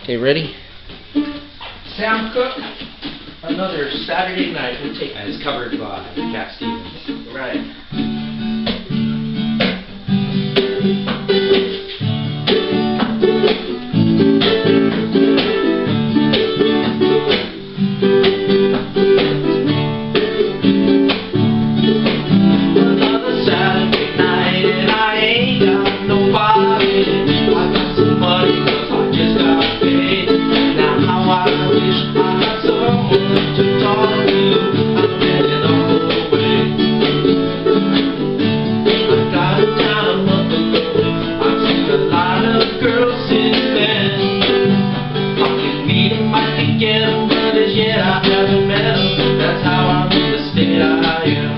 Okay, ready? Sam Cooke, another Saturday night. We'll take As covered by Cat Stevens. right. Another Saturday night and I ain't got nobody. I got some money 'cause I just got paid. Now how I wish I had someone to talk to. I'm heading all the way. I got it down a month ago. I've seen a lot of girls since then. Probably meet 'em, I can get 'em, but as yet I haven't met 'em. That's how I'm in the state I am.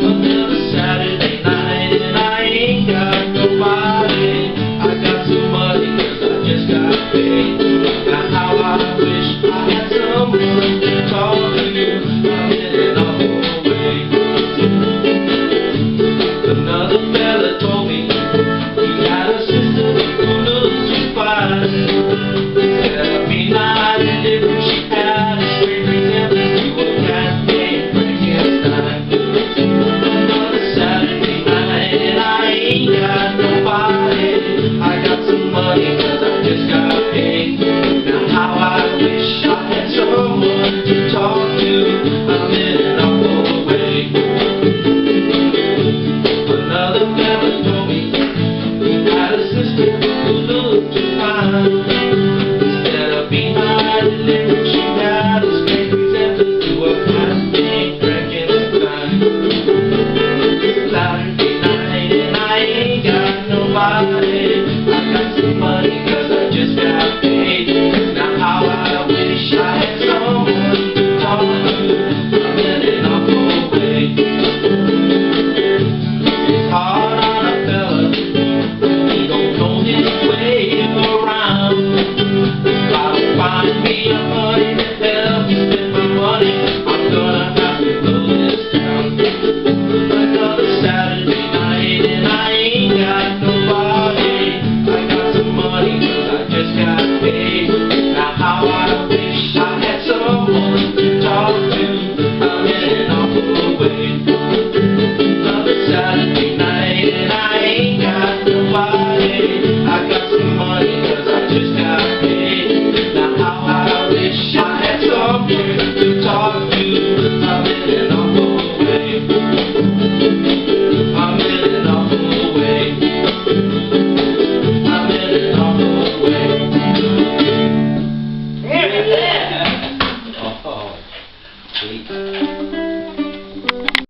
Another Saturday night and I ain't got nobody. I got some money 'cause I just got paid. Now how I wish I had someone to talk to. I'm heading all the way. Another fella told me he had a sister who looked just fine. Said I'd be nice and if she had a straight resemblance to a cat named Frankenstein. Another Saturday night and I ain't got nobody. I got some money 'cause I just got paid. Now how I wish I had someone to talk to. I'm heading all the way. Another fella told me he had a sister who looked just fine. Instead of being high delivered, she had a straight resemblance to a cat named Frankenstein. Saturday night and I ain't got nobody. I got some money 'cause I just got paid. Now how I wish I had someone to talk to. I'm heading all the way. It's hard on a fella when he don't know his way around. Gotta find me a buddy to help me spend my money. I'm gonna have to blow this town. Another Saturday night and I ain't got nobody. I got some money 'cause I just got paid. Now how I wish I had someone to talk to. I'm heading all the way. Another Saturday night and I ain't got nobody. I got some money 'cause I just got paid. Now how I wish I had someone to talk to. I'm heading all the way. I'm heading all the way. I'm heading all the way. Oh, sweet.